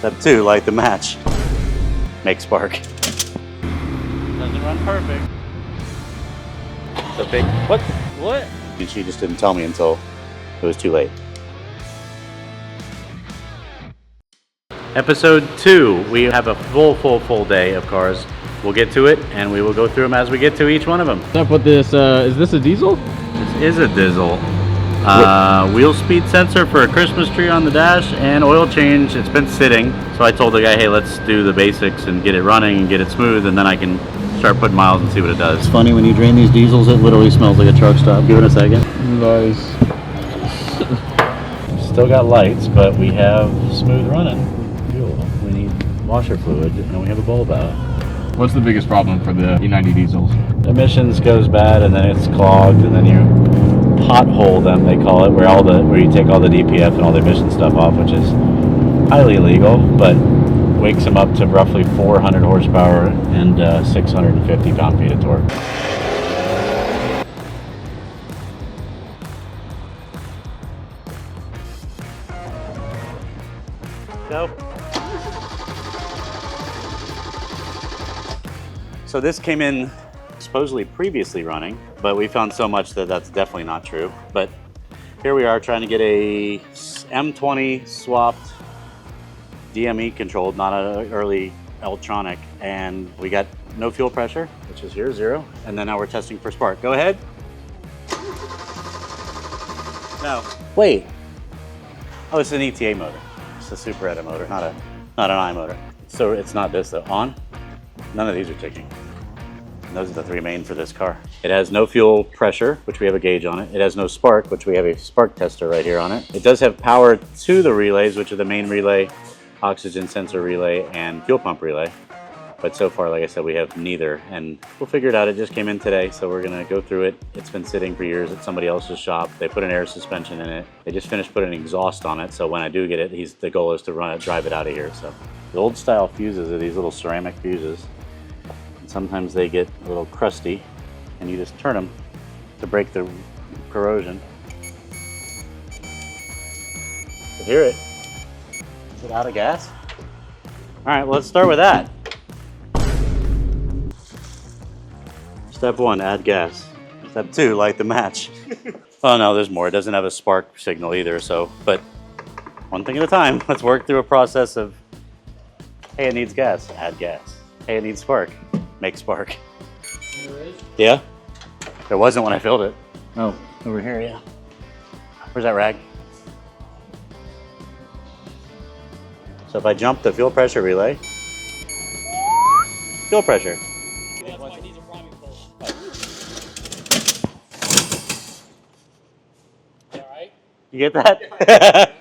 Step 2, light the match. Make spark. Doesn't run perfect. The big, what? And she just didn't tell me until it was too late. Episode 2, we have a full day of cars. We'll get to it, and we will go through them as we get to each one of them. What's up with this? Is this a diesel? This is a diesel. Wheel speed sensor for a Christmas tree on the dash, and oil change. It's been sitting, so I told the guy, hey, let's do the basics and get it running and get it smooth, and then I can start putting miles and see what it does. It's funny, when you drain these diesels, it literally smells like a truck stop. Give it a second. Nice. Still got lights, but we have smooth running fuel. We need washer fluid, and we have a bulb out. What's the biggest problem for the E90 diesels? Emissions goes bad, and then it's clogged, and then you pothole them, they call it, where you take all the DPF and all the emission stuff off, which is highly illegal, but wakes them up to roughly 400 horsepower and 650 pound-feet of torque. Go. So this came in supposedly previously running, but we found so much that that's definitely not true. But here we are trying to get a M20 swapped DME controlled, not an early electronic, and we got no fuel pressure, which is here, 0, and then now we're testing for spark. Go ahead. No, wait. Oh, it's an ETA motor. It's a Super ETA motor, not an I motor. So it's not this though. On? None of these are ticking. And those are the 3 main for this car. It has no fuel pressure, which we have a gauge on it. It has no spark, which we have a spark tester right here on it. It does have power to the relays, which are the main relay, oxygen sensor relay, and fuel pump relay. But so far, like I said, we have neither, and we'll figure it out. It just came in today, so we're gonna go through it. It's been sitting for years at somebody else's shop. They put an air suspension in it. They just finished putting exhaust on it, so when I do get it, the goal is to drive it out of here. So the old style fuses are these little ceramic fuses. Sometimes they get a little crusty, and you just turn them to break the corrosion. You hear it? Is it out of gas? All right, well, let's start with that. Step 1, add gas. Step 2, light the match. Oh no, there's more. It doesn't have a spark signal either, but one thing at a time. Let's work through a process of, hey, it needs gas, add gas. Hey, it needs spark. Make spark. There is? Yeah? There wasn't when I filled it. Oh, over here, yeah. Where's that rag? So if I jump the fuel pressure relay, fuel pressure. You get that?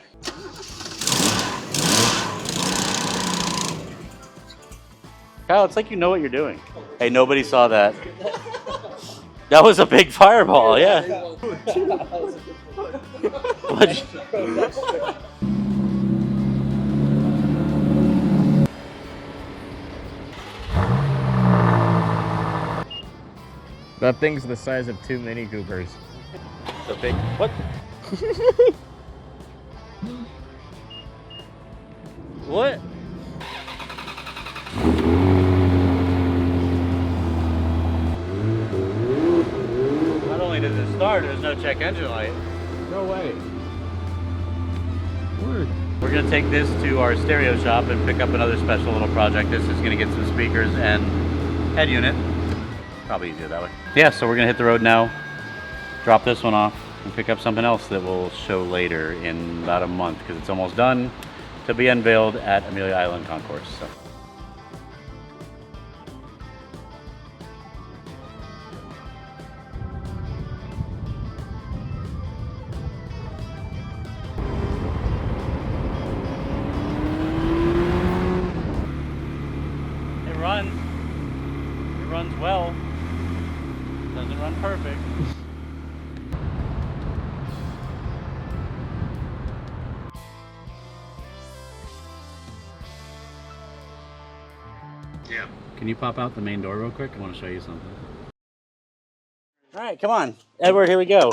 Kyle, it's like you know what you're doing. Hey, nobody saw that. That was a big fireball, yeah. That thing's the size of 2 Mini Coopers. The big, what? What? Not only does it start, there's no check engine light. No way. Word. We're gonna take this to our stereo shop and pick up another special little project. This is gonna get some speakers and head unit. Probably easier that way. Yeah, so we're gonna hit the road now, drop this one off, and pick up something else that we'll show later in about a month, because it's almost done to be unveiled at Amelia Island Concourse. So. It runs well. Doesn't run perfect. Yeah. Can you pop out the main door real quick? I want to show you something. All right, come on. Edward, here we go.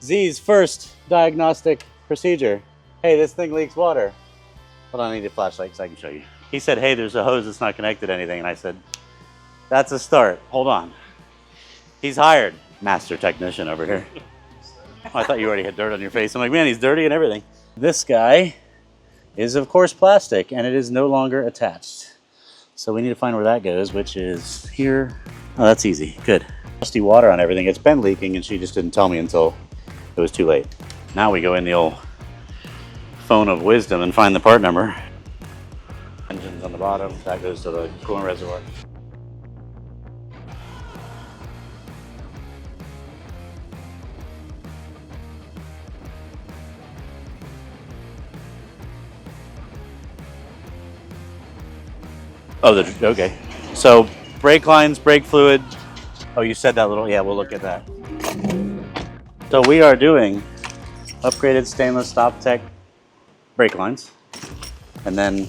Z's first diagnostic procedure. Hey, this thing leaks water. Hold on, I need a flashlight so I can show you. He said, hey, there's a hose that's not connected to anything. And I said, that's a start. Hold on. He's hired. Master technician over here. Oh, I thought you already had dirt on your face. I'm like, man, he's dirty and everything. This guy is, of course, plastic, and it is no longer attached. So we need to find where that goes, which is here. Oh, that's easy. Good. Rusty water on everything. It's been leaking, and she just didn't tell me until it was too late. Now we go in the old phone of wisdom and find the part number. Engine's on the bottom. That goes to the coolant reservoir. Oh, okay. So brake lines, brake fluid. Oh, you said that little, yeah, we'll look at that. So we are doing upgraded stainless stop tech brake lines, and then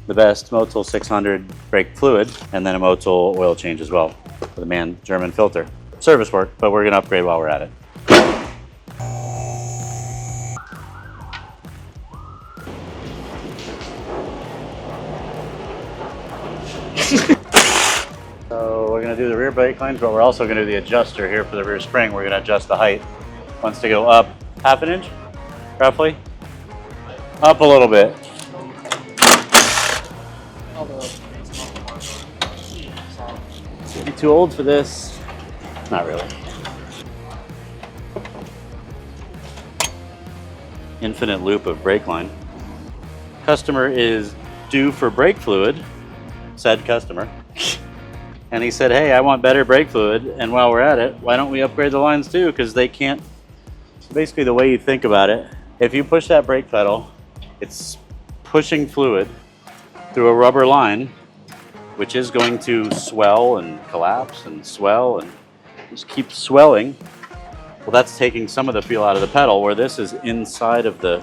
the best Motul 600 brake fluid, and then a Motul oil change as well for the man German filter. Service work, but we're gonna upgrade while we're at it. So we're going to do the rear brake lines, but we're also going to do the adjuster here for the rear spring. We're going to adjust the height. Wants to go up half an inch, roughly. Up a little bit. You too old for this? Not really. Infinite loop of brake line. Customer is due for brake fluid, said customer. And he said, hey, I want better brake fluid, and while we're at it, why don't we upgrade the lines too? Because they can't. So basically, the way you think about it, if you push that brake pedal, it's pushing fluid through a rubber line, which is going to swell and collapse and swell and just keep swelling. Well, that's taking some of the feel out of the pedal, where this is inside of the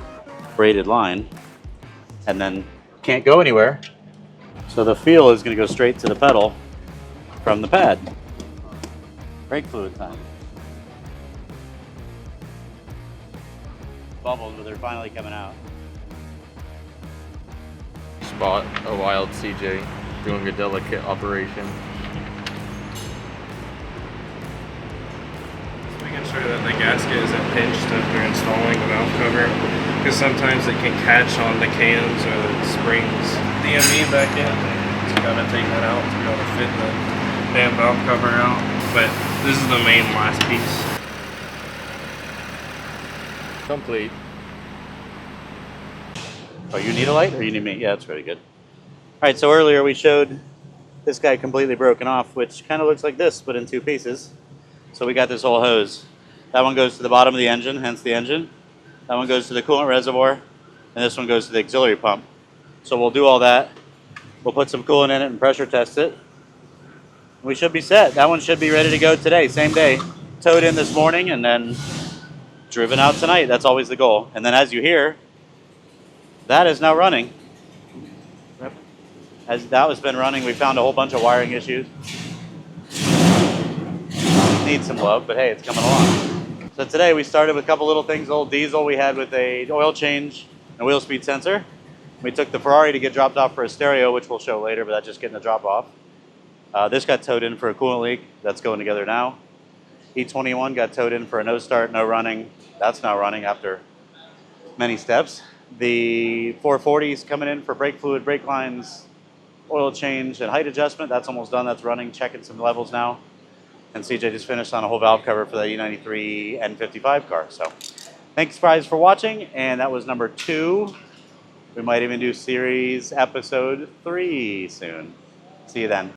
braided line and then can't go anywhere. So the feel is going to go straight to the pedal from the pad. Brake fluid time. Bubbles, but they're finally coming out. Spot a wild CJ doing a delicate operation. Making sure that the gasket isn't pinched if they're installing the valve cover, because sometimes it can catch on the cans or the springs. DME back in, so you gotta take that out to be able to fit the damn valve cover out. But this is the main last piece. Complete. Oh, you need a light or you need me? Yeah, that's pretty good. All right, so earlier we showed this guy completely broken off, which kind of looks like this, but in two pieces. So we got this whole hose. That one goes to the bottom of the engine, hence the engine. That one goes to the coolant reservoir, and this one goes to the auxiliary pump. So we'll do all that. We'll put some coolant in it and pressure test it. We should be set. That one should be ready to go today, same day. Towed in this morning and then driven out tonight. That's always the goal. And then as you hear, that is now running. As that has been running, we found a whole bunch of wiring issues. Needs some love, but hey, it's coming along. So today we started with a couple little things. Old diesel we had with a oil change and wheel speed sensor. We took the Ferrari to get dropped off for a stereo, which we'll show later, but that's just getting the drop off. This got towed in for a coolant leak. That's going together now. E21 got towed in for a no start, no running. That's now running after many steps. The 440 is coming in for brake fluid, brake lines, oil change, and height adjustment. That's almost done. That's running, checking some levels now. And CJ just finished on a whole valve cover for the E93 N55 car. So thanks guys for watching, and that was number 2. We might even do series episode 3 soon. See you then.